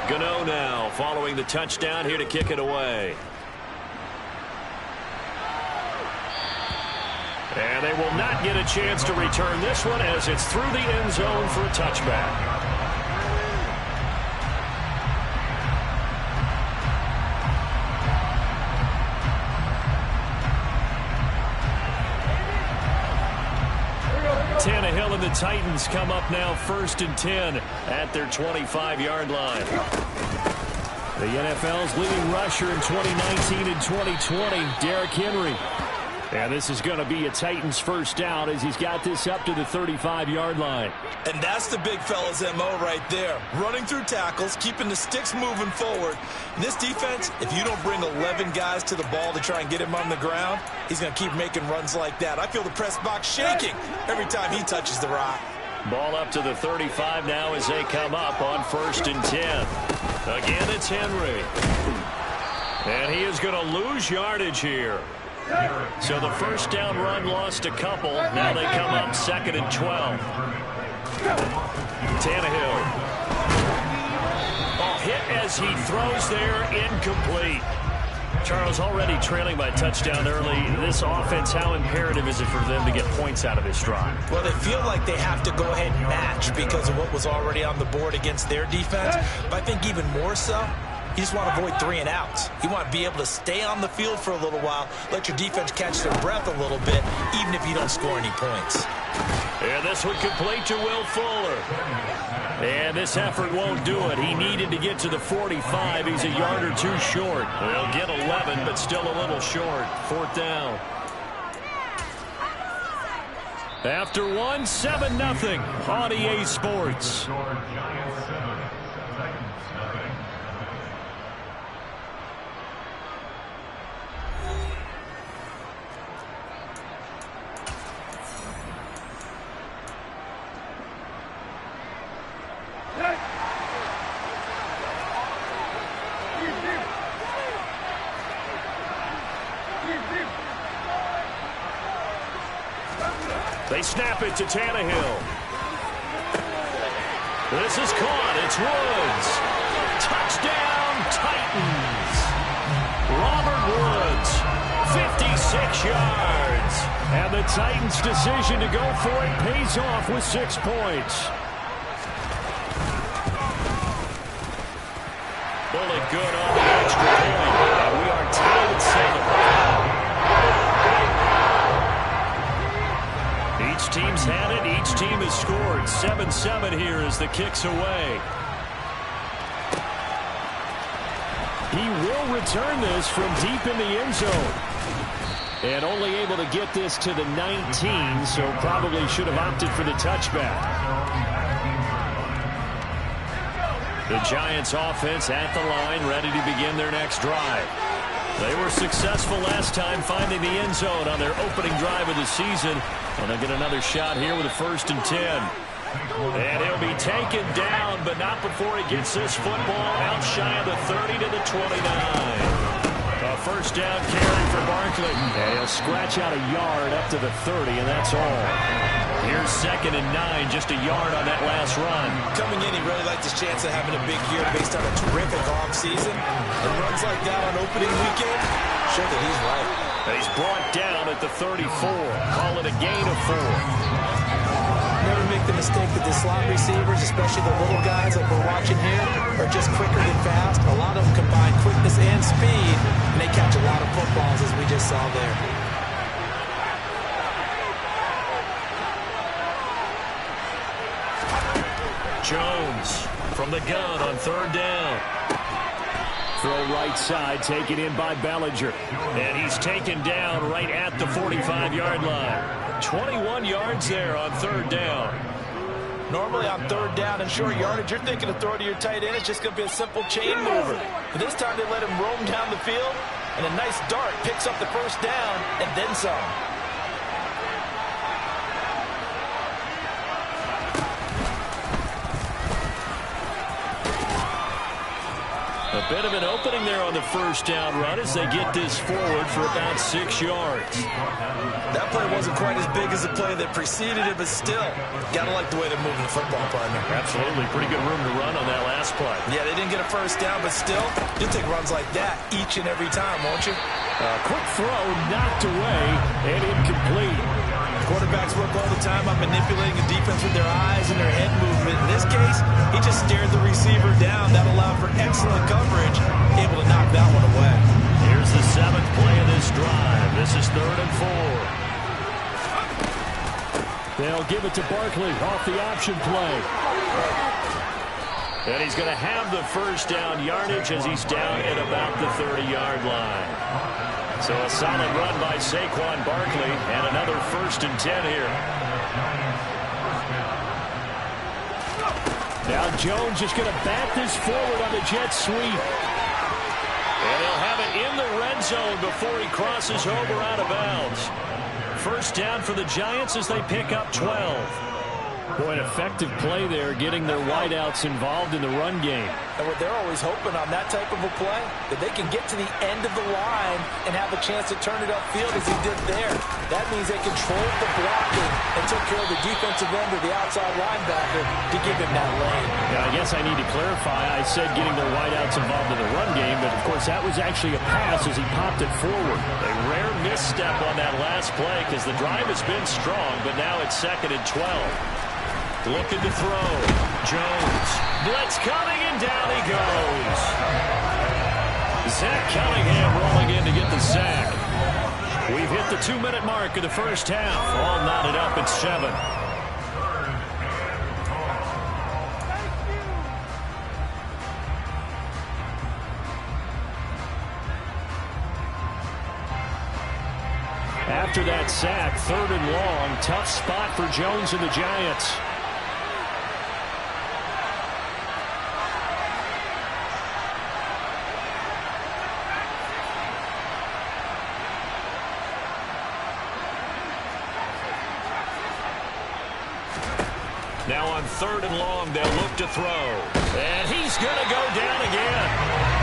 Gano now following the touchdown here to kick it away. And they will not get a chance to return this one as it's through the end zone for a touchback. Tannehill and the Titans come up now 1st and 10 at their 25-yard line. The NFL's leading rusher in 2019 and 2020, Derrick Henry. And this is going to be a Titans first down as he's got this up to the 35-yard line. And that's the big fella's MO right there. Running through tackles, keeping the sticks moving forward. And this defense, if you don't bring 11 guys to the ball to try and get him on the ground, he's going to keep making runs like that. I feel the press box shaking every time he touches the rock. Ball up to the 35 now as they come up on 1st and 10. Again, it's Henry. And he is going to lose yardage here. So the first down run lost a couple. Now they come up 2nd and 12. Tannehill. Oh, hit as he throws there, incomplete. Charles, already trailing by touchdown early. This offense, how imperative is it for them to get points out of this drive? Well, they feel like they have to go ahead and match because of what was already on the board against their defense. But I think even more so, you just want to avoid 3 and outs. You want to be able to stay on the field for a little while, let your defense catch their breath a little bit, even if you don't score any points. And this would complete to Will Fuller. And this effort won't do it. He needed to get to the 45. He's a yard or 2 short. They'll get 11, but still a little short. 4th down. After 1, 7-0 on EA Sports. They snap it to Tannehill. This is caught. It's Woods. Touchdown, Titans. Robert Woods, 56 yards. And the Titans' decision to go for it pays off with 6 points. Bullet good on the extra point. And we are tied at 7. Each team's had it. Each team has scored. 7-7 here as the kick's away. He will return this from deep in the end zone. And only able to get this to the 19, so probably should have opted for the touchback. The Giants offense at the line, ready to begin their next drive. They were successful last time finding the end zone on their opening drive of the season. And they'll get another shot here with a 1st and 10. And he'll be taken down, but not before he gets this football out shy of the 30 to the 29. A first down carry for Barkley. And he'll scratch out a yard up to the 30, and that's all. Here's 2nd and 9, just a yard on that last run. Coming in, he really liked his chance of having a big year based on a terrific offseason. And runs like that on opening weekend show that he's right. And he's brought down at the 34. Call it a gain of 4. Never make the mistake that the slot receivers, especially the little guys that we're watching here, are just quicker than fast. A lot of them combine quickness and speed, and they catch a lot of footballs, as we just saw there. Jones from the gun on 3rd down. Throw right side, taken in by Bellinger. And he's taken down right at the 45-yard line. 21 yards there on 3rd down. Normally on 3rd down and short yardage, you're thinking of throwing to your tight end. It's just going to be a simple chain mover. But this time they let him roam down the field, and a nice dart picks up the first down and then some. A bit of an opening there on the first down run as they get this forward for about 6 yards. That play wasn't quite as big as the play that preceded it, but still, gotta like the way they're moving the football, partner. Absolutely. Pretty good room to run on that last play. Yeah, they didn't get a first down, but still, you'll take runs like that each and every time, won't you? Quick throw, knocked away, and incomplete. Quarterbacks work all the time on manipulating the defense with their eyes and their head movement. In this case, he just stared the receiver down. That allowed for excellent coverage, able to knock that one away. Here's the 7th play of this drive. This is 3rd and 4. They'll give it to Barkley off the option play. And he's going to have the first down yardage as he's down at about the 30-yard line. So a solid run by Saquon Barkley and another 1st and 10 here. Now Jones is going to bat this forward on the jet sweep. And he'll have it in the red zone before he crosses over out of bounds. First down for the Giants as they pick up 12. Boy, an effective play there, getting their wideouts involved in the run game. And what they're always hoping on that type of a play, that they can get to the end of the line and have a chance to turn it upfield as he did there. That means they controlled the blocking and took care of the defensive end or the outside linebacker to give him that lane. Yeah, I guess I need to clarify. I said getting their wideouts involved in the run game, but of course that was actually a pass as he popped it forward. A rare misstep on that last play because the drive has been strong, but now it's 2nd and 12. Looking to throw. Jones. Blitz coming, and down he goes. Zach Cunningham rolling in to get the sack. We've hit the 2-minute mark of the first half. All knotted up at 7. After that sack, 3rd and long. Tough spot for Jones and the Giants. Now on 3rd and long, they'll look to throw. And he's going to go down again.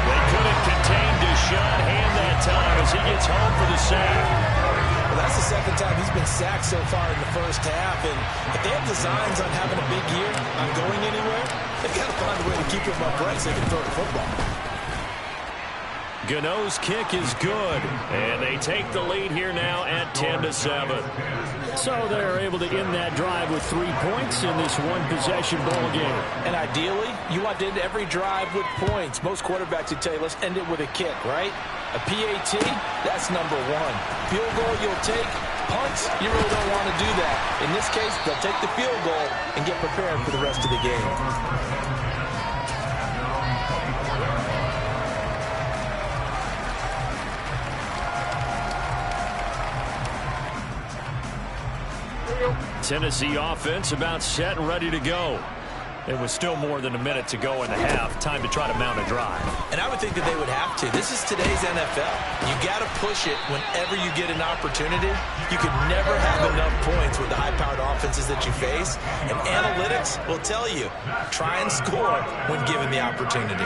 They couldn't contain Deshaun Hand that time as he gets home for the sack. Well, that's the 2nd time he's been sacked so far in the first half. And if they have designs on having a big year, on going anywhere, they've got to find a way to keep him upright so they can throw the football. Gano's kick is good, and they take the lead here now at 10-7. So they're able to end that drive with 3 points in this one-possession ball game. And ideally, you want to end every drive with points. Most quarterbacks would tell you, let's end it with a kick, right? A PAT, that's number 1. Field goal you'll take. Punts, you really don't want to do that. In this case, they'll take the field goal and get prepared for the rest of the game. Tennessee offense about set and ready to go. It was still more than a minute to go in the half. Time to try to mount a drive. And I would think that they would have to. This is today's NFL. You got to push it whenever you get an opportunity. You could never have enough points with the high-powered offenses that you face. And analytics will tell you, try and score when given the opportunity.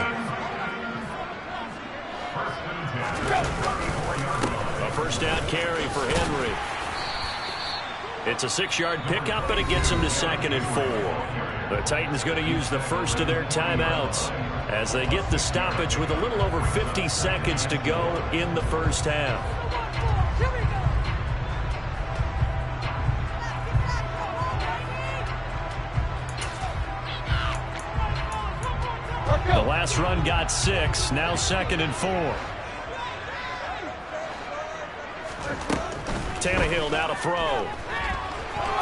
A first down carry for Henry. It's a 6-yard pickup, but it gets them to 2nd and 4. The Titans going to use the first of their timeouts as they get the stoppage with a little over 50 seconds to go in the first half. The last run got 6, now 2nd and 4. Tannehill now to throw.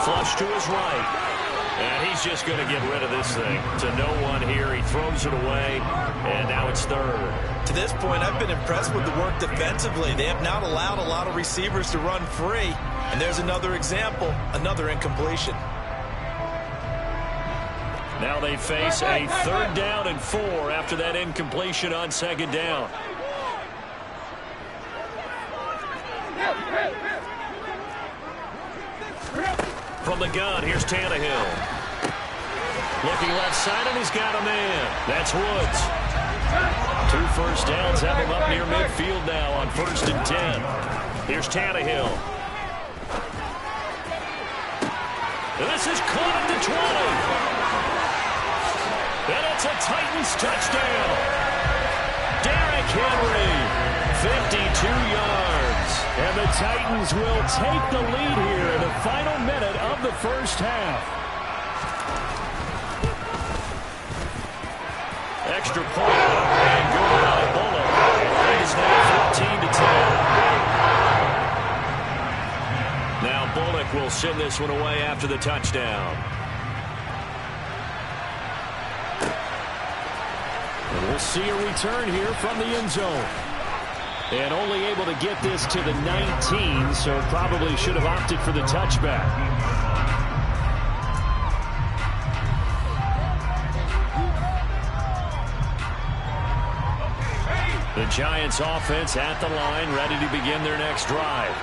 Flush to his right. And he's just going to get rid of this thing to no one here. He throws it away, and now it's 3rd. To this point, I've been impressed with the work defensively. They have not allowed a lot of receivers to run free. And there's another example, another incompletion. Now they face a 3rd down and 4 after that incompletion on 2nd down. From the gun, here's Tannehill. Looking left side, and he's got a man. That's Woods. 2 first downs have him up near midfield now on 1st and 10. Here's Tannehill. This is caught at the 20. And it's a Titans touchdown. Derrick Henry, 52 yards. And the Titans will take the lead here in the final minute of the first half. Extra point and good by Bullock. It is now 14-10. Now Bullock will send this one away after the touchdown. And we'll see a return here from the end zone. And only able to get this to the 19, so probably should have opted for the touchback. The Giants offense at the line, ready to begin their next drive.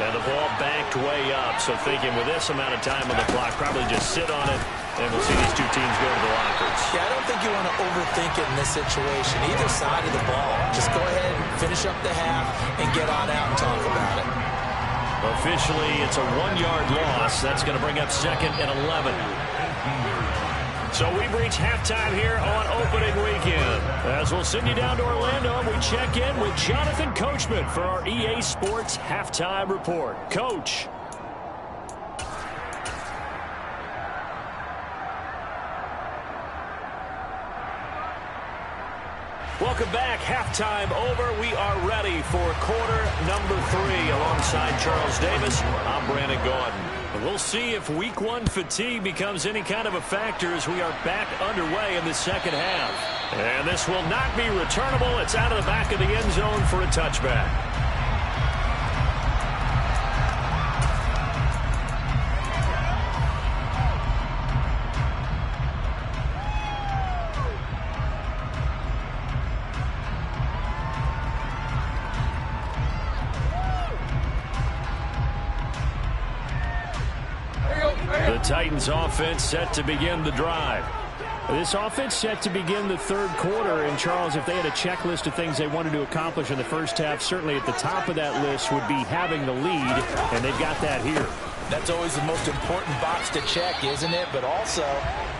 And the ball backed way up, so thinking with this amount of time on the clock, probably just sit on it, and we'll see these two teams go to the lockers. Yeah, I don't think you want to overthink it in this situation. Either side of the ball. Just go ahead and finish up the half and get on out and talk about it. Officially, it's a 1-yard loss. That's going to bring up 2nd and 11. So we've reached halftime here on opening weekend. As we'll send you down to Orlando, and we check in with Jonathan Coachman for our EA Sports Halftime Report. Coach. Welcome back. Halftime over. We are ready for quarter number 3. Alongside Charles Davis, I'm Brandon Gaudin. And we'll see if week 1 fatigue becomes any kind of a factor as we are back underway in the second half. And this will not be returnable. It's out of the back of the end zone for a touchback. The Titans offense set to begin the drive. This offense set to begin the third quarter. And, Charles, if they had a checklist of things they wanted to accomplish in the first half, certainly at the top of that list would be having the lead, and they've got that here. That's always the most important box to check, isn't it? But also,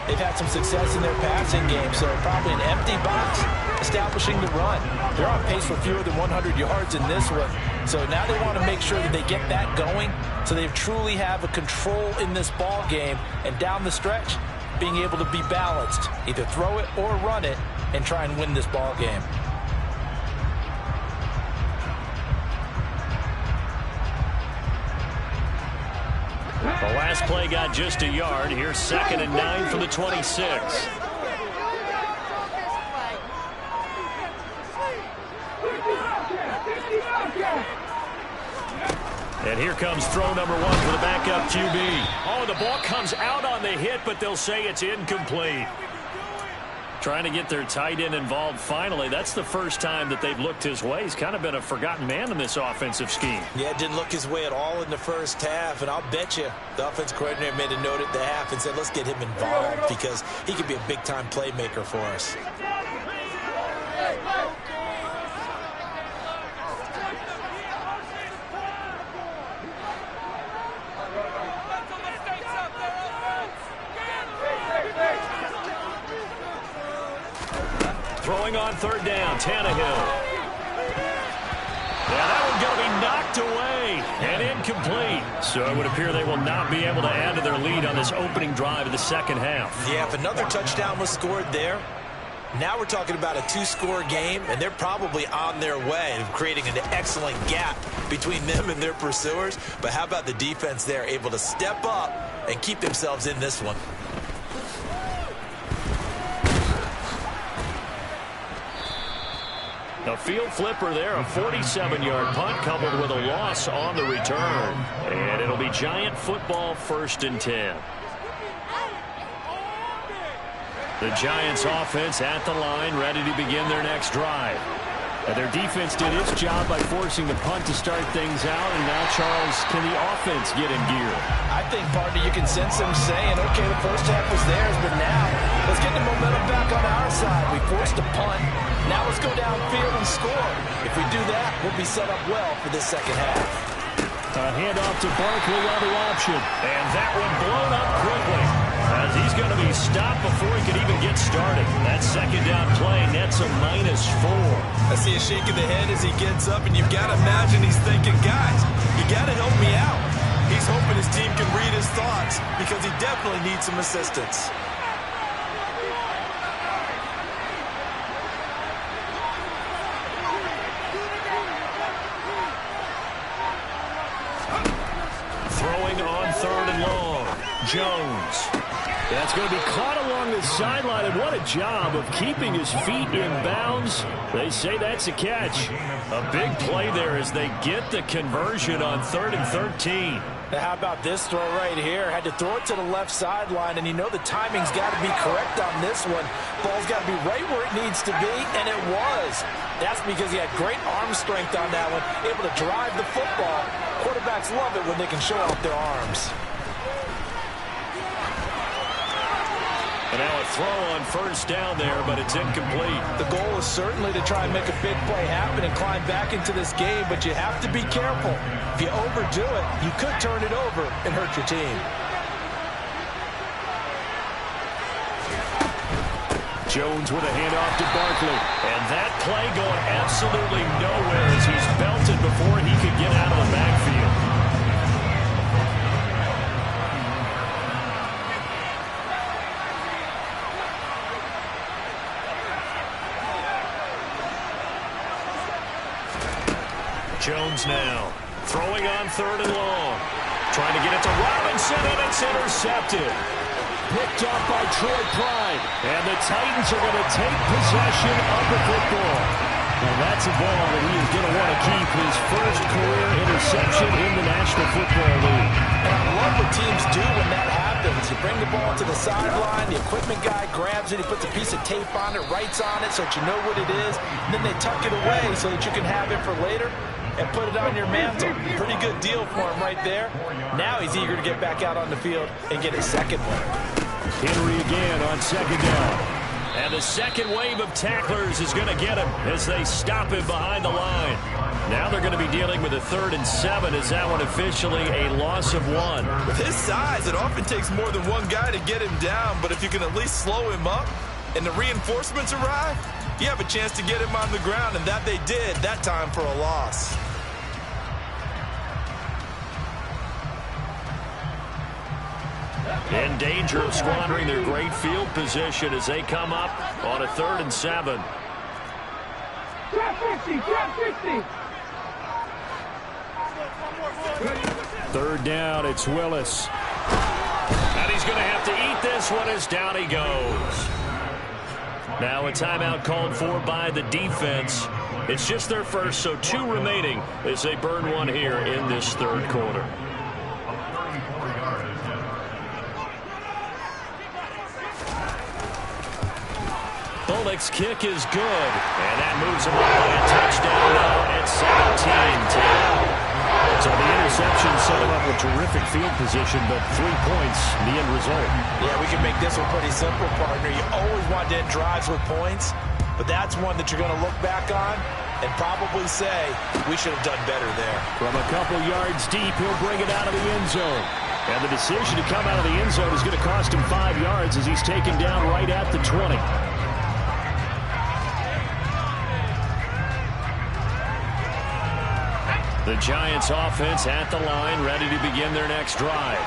they've had some success in their passing game, so probably an empty box establishing the run. They're on pace for fewer than 100 yards in this one. So now they want to make sure that they get that going so they truly have a control in this ball game. And down the stretch, being able to be balanced, either throw it or run it and try and win this ball game. The last play got just a yard. Here's 2nd and 9 from the 26. And here comes throw number 1 for the backup QB. Oh, the ball comes out on the hit, but they'll say it's incomplete. Trying to get their tight end involved finally. That's the first time that they've looked his way. He's kind of been a forgotten man in this offensive scheme. Yeah, didn't look his way at all in the first half. And I'll bet you the offense coordinator made a note at the half and said, let's get him involved because he could be a big-time playmaker for us. Throwing on 3rd down, Tannehill. Yeah, that one's going to be knocked away and incomplete. So it would appear they will not be able to add to their lead on this opening drive of the second half. Yeah, if another touchdown was scored there, now we're talking about a 2-score game, and they're probably on their way of creating an excellent gap between them and their pursuers. But how about the defense there, able to step up and keep themselves in this one? A field flipper there, a 47-yard punt coupled with a loss on the return. And it'll be Giant football 1st and 10. The Giants offense at the line, ready to begin their next drive. And their defense did its job by forcing the punt to start things out. And now, Charles, can the offense get in gear? I think, partner, you can sense them saying, okay, the first half was theirs, but now Let's get the momentum back on our side. We forced a punt. Now let's go downfield and score. If we do that, we'll be set up well for this second half. A handoff to Barkley on the option. And that one blown up quickly, as he's going to be stopped before he could even get started. That second down play nets a -4. I see a shake of the head as he gets up, and you've got to imagine he's thinking, guys, you got to help me out. He's hoping his team can read his thoughts because he definitely needs some assistance. Throwing on 3rd and long. Jones. That's going to be caught along the sideline, and what a job of keeping his feet in bounds. They say that's a catch. A big play there as they get the conversion on 3rd and 13. Now how about this throw right here? Had to throw it to the left sideline, and you know the timing's got to be correct on this one. Ball's got to be right where it needs to be, and it was. That's because he had great arm strength on that one, able to drive the football. Quarterbacks love it when they can show off their arms. And now a throw on 1st down there, but it's incomplete. The goal is certainly to try and make a big play happen and climb back into this game, but you have to be careful. If you overdo it, you could turn it over and hurt your team. Jones with a handoff to Barkley. And that play going absolutely nowhere as he's belted before he could get out of the backfield. Jones now throwing on 3rd and long. Trying to get it to Robinson, and it's intercepted. Picked up by Troy Pride. And the Titans are going to take possession of the football. And that's a ball that he is going to want to keep, his first career interception in the National Football League. And I love what teams do when that happens. You bring the ball to the sideline, the equipment guy grabs it, he puts a piece of tape on it, writes on it so that you know what it is, and then they tuck it away so that you can have it for later and put it on your mantle. Pretty good deal for him right there. Now he's eager to get back out on the field and get his second one. Henry again on 2nd down. And the second wave of tacklers is going to get him as they stop him behind the line. Now they're going to be dealing with a 3rd and 7. Is that one officially a loss of 1? With his size, it often takes more than one guy to get him down, but if you can at least slow him up and the reinforcements arrive, you have a chance to get him on the ground, and that they did that time for a loss. In danger of squandering their great field position as they come up on a 3rd and 7. Trap 50, trap 50. 3rd down, it's Willis. And he's going to have to eat this one as down he goes. Now a timeout called for by the defense. It's just their first, so 2 remaining as they burn one here in this 3rd quarter. Bullock's kick is good, and that moves him up by a touchdown now at 17-10. So the interception set him up with terrific field position, but 3 points, the end result. Yeah, we can make this one pretty simple, partner. You always want to end drives with points, but that's one that you're going to look back on and probably say, we should have done better there. From a couple yards deep, he'll bring it out of the end zone. And the decision to come out of the end zone is going to cost him 5 yards as he's taken down right at the 20. The Giants offense at the line, ready to begin their next drive.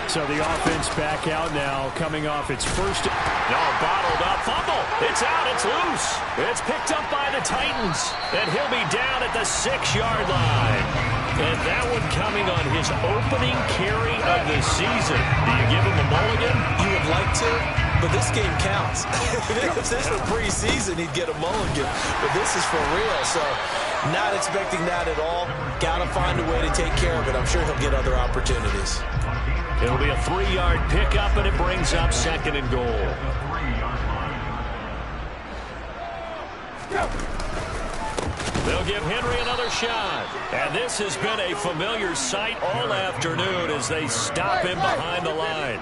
So the offense back out now, coming off its first. No, bottled up, fumble. It's out, it's loose. It's picked up by the Titans, and he'll be down at the 6-yard line. And that one coming on his opening carry of the season. Do you give him a mulligan? You would like to, but this game counts. If this were preseason, he'd get a mulligan, but this is for real, so not expecting that at all. Got to find a way to take care of it. I'm sure he'll get other opportunities. It'll be a 3-yard pickup, and it brings up 2nd and goal. They'll give Henry another shot. And this has been a familiar sight all afternoon as they stop him behind the line.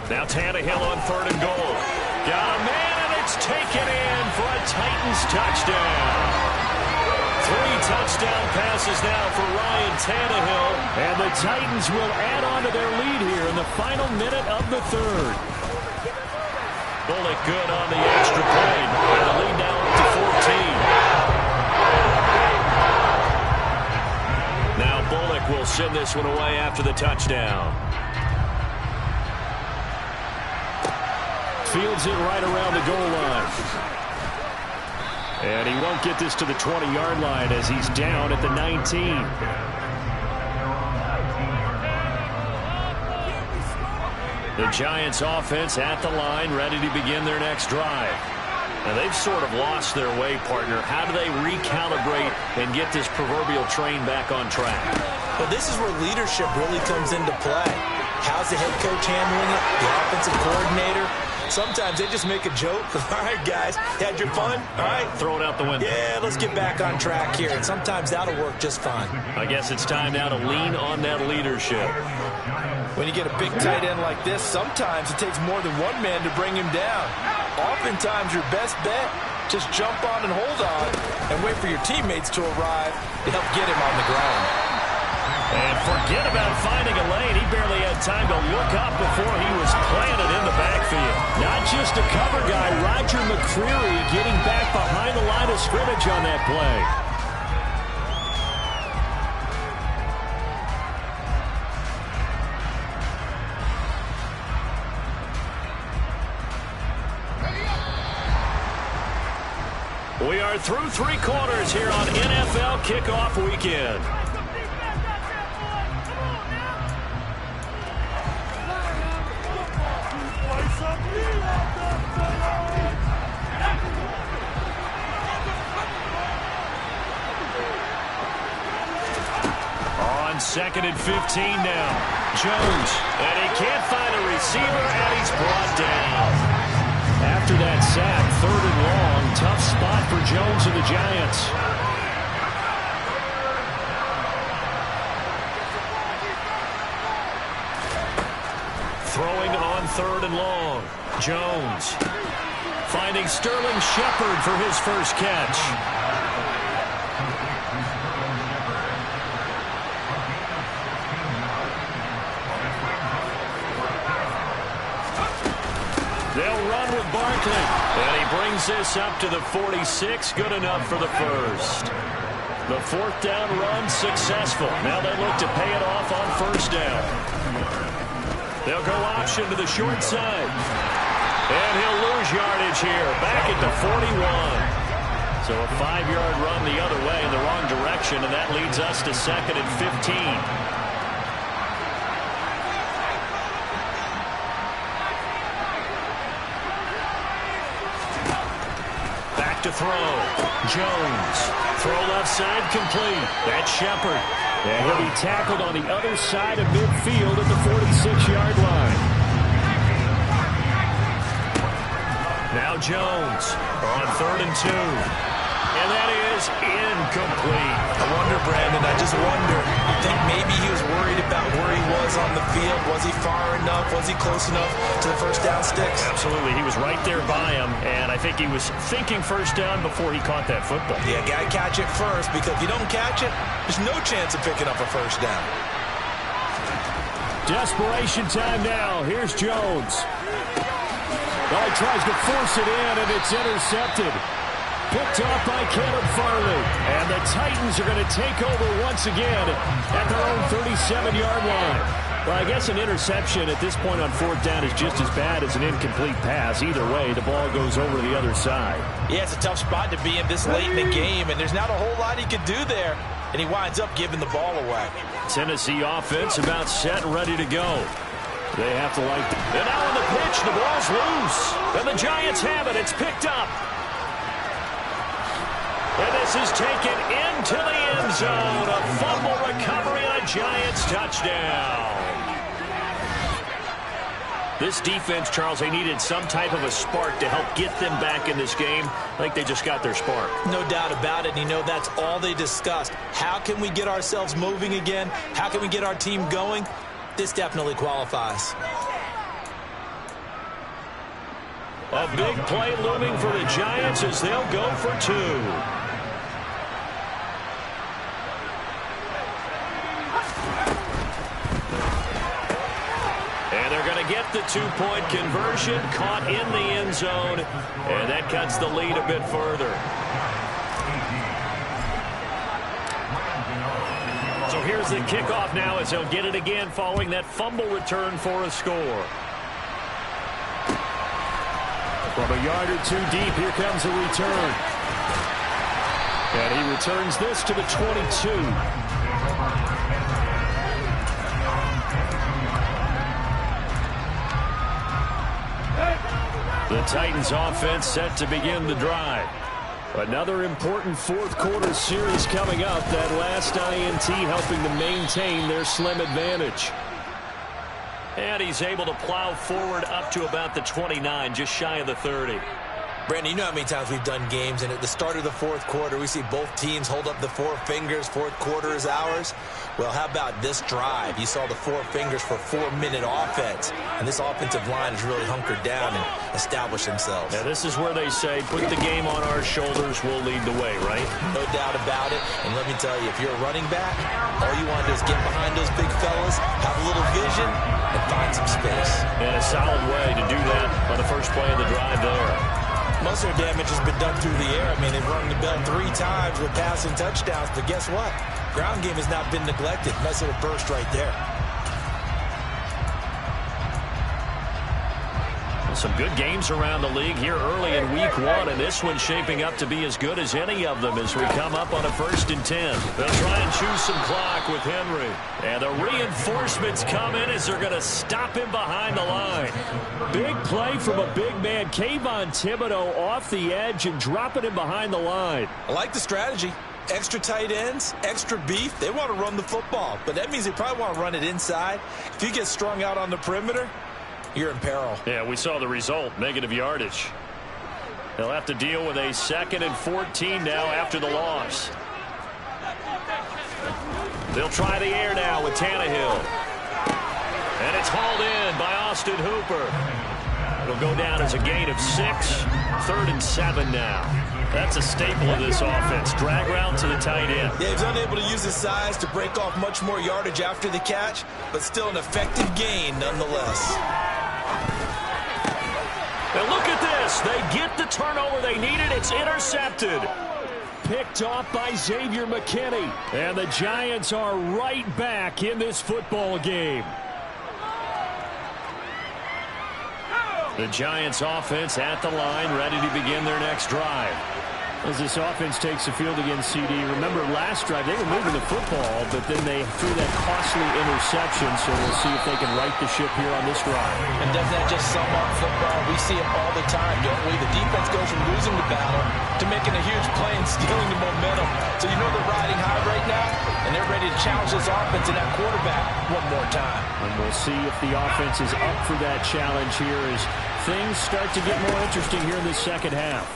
Now Tannehill on 3rd and goal. Got a man, and it's taken in for a Titans touchdown. 3 touchdown passes now for Ryan Tannehill. And the Titans will add on to their lead here in the final minute of the 3rd. Bullock good on the extra point. And the lead now up to 14. Now Bullock will send this one away after the touchdown. Fields it right around the goal line. And he won't get this to the 20-yard line as he's down at the 19. The Giants offense at the line, ready to begin their next drive. Now they've sort of lost their way, partner. How do they recalibrate and get this proverbial train back on track? Well, this is where leadership really comes into play. How's the head coach handling it? The offensive coordinator? Sometimes they just make a joke. All right, guys, had your fun? All right. Throw it out the window. Yeah, let's get back on track here. And sometimes that'll work just fine. I guess it's time now to lean on that leadership. When you get a big tight end like this, sometimes it takes more than one man to bring him down. Oftentimes, your best bet, just jump on and hold on and wait for your teammates to arrive to help get him on the ground. And forget about finding a lane. He barely had time to look up before he was planted in the backfield. Not just a cover guy, Roger McCreary getting back behind the line of scrimmage on that play. We are through 3 quarters here on NFL Kickoff Weekend. On 2nd and 15 now. Jones, and he can't find a receiver, and he's brought down. After that sack, 3rd and long, tough spot for Jones and the Giants. Throwing on 3rd and long. Jones finding Sterling Shepard for his first catch. They'll run with Barkley. And he brings this up to the 46. Good enough for the first. The 4th down run successful. Now they look to pay it off on 1st down. They'll go option to the short side. And he'll lose yardage here. Back at the 41. So a 5-yard run the other way in the wrong direction. And that leads us to 2nd and 15. To throw. Jones. Throw left side complete. That's Shepard. And he'll be tackled on the other side of midfield at the 46-yard line. Now Jones on 3rd and 2. And that is incomplete. I wonder, Brandon, I just wonder. You think maybe he was worried about where he was on the field? Was he far enough? Was he close enough to the 1st down sticks? Absolutely. He was right there by him, and I think he was thinking 1st down before he caught that football. Yeah, got to catch it first, because if you don't catch it, there's no chance of picking up a 1st down. Desperation time now. Here's Jones. Well, he tries to force it in, and it's intercepted. Picked off by Caleb Farley. And the Titans are going to take over once again at their own 37-yard line. Well, I guess an interception at this point on 4th down is just as bad as an incomplete pass. Either way, the ball goes over to the other side. Yeah, it's a tough spot to be in this late in the game, and there's not a whole lot he could do there. And he winds up giving the ball away. Tennessee offense about set and ready to go. They have to like it. And now on the pitch, the ball's loose. And the Giants have it. It's picked up. And this is taken into the end zone. A fumble recovery and a Giants touchdown. This defense, Charles, they needed some type of a spark to help get them back in this game. I think they just got their spark. No doubt about it. And, you know, that's all they discussed. How can we get ourselves moving again? How can we get our team going? This definitely qualifies. A big play looming for the Giants as they'll go for 2. And they're going to get the 2-point conversion, caught in the end zone, and that cuts the lead a bit further. So here's the kickoff now as he'll get it again following that fumble return for a score. From a yard or 2 deep, here comes a return. And he returns this to the 22. The Titans offense set to begin the drive. Another important fourth-quarter series coming up. That last INT helping to maintain their slim advantage. And he's able to plow forward up to about the 29, just shy of the 30. Brandon, you know how many times we've done games, and at the start of the fourth quarter, we see both teams hold up the 4 fingers. Fourth quarter is ours. Well, how about this drive? You saw the 4 fingers for 4-minute offense, and this offensive line has really hunkered down and established themselves. Now, this is where they say, put the game on our shoulders, we'll lead the way, right? No doubt about it. And let me tell you, if you're a running back, all you want to do is get behind those big fellas, have a little vision, and find some space. And a solid way to do that on the first play of the drive there. Most of their damage has been done through the air. I mean, they've rung the bell 3 times with passing touchdowns, but guess what? Ground game has not been neglected. Nice little burst right there. Some good games around the league here early in week 1, and this one's shaping up to be as good as any of them as we come up on a 1st and 10. They'll try and choose some clock with Henry. And the reinforcements come in as they're going to stop him behind the line. Big play from a big man, Kayvon Thibodeaux, off the edge and dropping him behind the line. I like the strategy. Extra tight ends, extra beef. They want to run the football, but that means they probably want to run it inside. If you get strung out on the perimeter, you're in peril. Yeah, we saw the result, negative yardage. They'll have to deal with a 2nd and 14 now after the loss. They'll try the air now with Tannehill. And it's hauled in by Austin Hooper. It'll go down as a gain of 6. 3rd and 7 now. That's a staple of this offense. Drag route to the tight end. Yeah, he's unable to use his size to break off much more yardage after the catch, but still an effective gain nonetheless. And look at this. They get the turnover they needed. It's intercepted. Picked off by Xavier McKinney. And the Giants are right back in this football game. The Giants offense at the line, ready to begin their next drive. As this offense takes the field against CD, remember last drive they were moving the football, but then they threw that costly interception, so we'll see if they can right the ship here on this drive. And doesn't that just sum up football? We see it all the time, don't we? The defense goes from losing the battle to making a huge play and stealing the momentum. So you know they're riding high right now, and they're ready to challenge this offense and that quarterback one more time. And we'll see if the offense is up for that challenge here as things start to get more interesting here in the second half.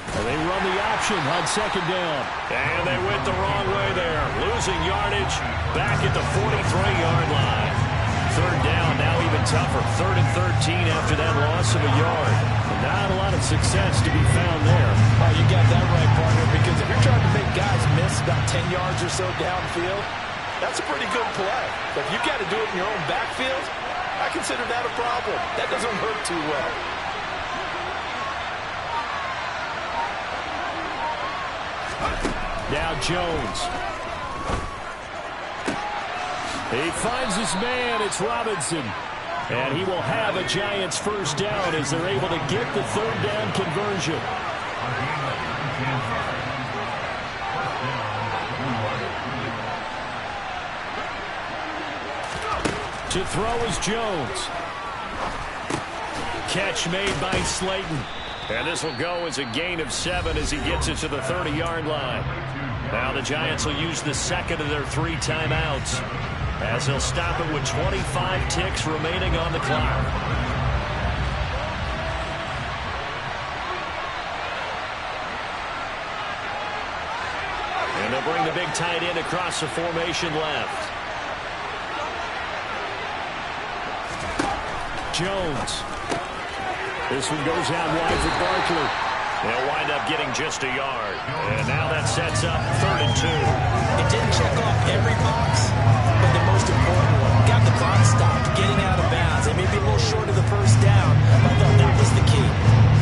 Well, they run the option on 2nd down. And they went the wrong way there. Losing yardage back at the 43-yard line. 3rd down, now even tougher. 3rd and 13 after that loss of a yard. And not a lot of success to be found there. Oh, you got that right, partner, because if you're trying to make guys miss about 10 yards or so downfield, that's a pretty good play. But if you've got to do it in your own backfield, I consider that a problem. That doesn't work too well. Now Jones. He finds his man. It's Robinson. And he will have a Giants 1st down as they're able to get the 3rd down conversion. To throw is Jones. Catch made by Slayton. And this will go as a gain of 7 as he gets it to the 30-yard line. Now the Giants will use the 2nd of their 3 timeouts as they'll stop it with 25 ticks remaining on the clock. And they'll bring the big tight end across the formation left. Jones. This one goes out wide for Barkley. They'll wind up getting just a yard. And now that sets up 3rd and 2. It didn't check off every box, but the most important one. Got the clock stopped, getting out of bounds. They may be a little short of the first down, but I thought that was the key.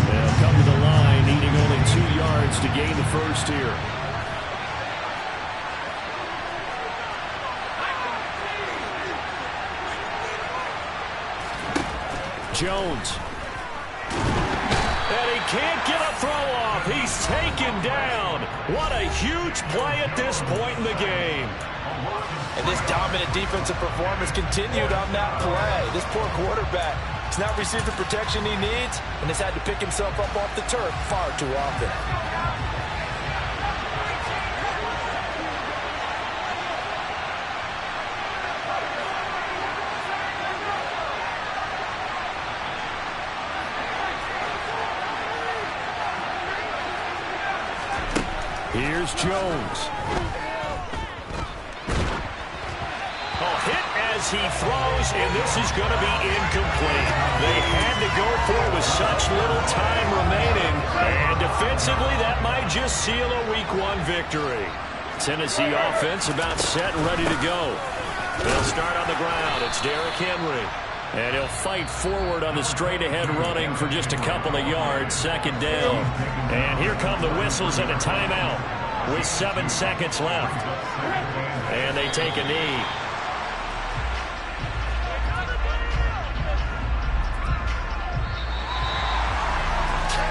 They'll come to the line, needing only 2 yards to gain the first here. Jones. And he can't get a throw off. He's taken down. What a huge play at this point in the game. And this dominant defensive performance continued on that play. This poor quarterback has not received the protection he needs and has had to pick himself up off the turf far too often. Here's Jones. Hit as he throws, and this is going to be incomplete. They had to go for it with such little time remaining, and defensively, that might just seal a Week 1 victory. Tennessee offense about set and ready to go. They'll start on the ground. It's Derrick Henry. And he'll fight forward on the straight-ahead running for just a couple of yards, 2nd down. And here come the whistles and a timeout with 7 seconds left. And they take a knee.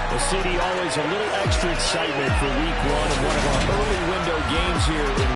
The city always a little extra excitement for Week 1 of one of our early window games here in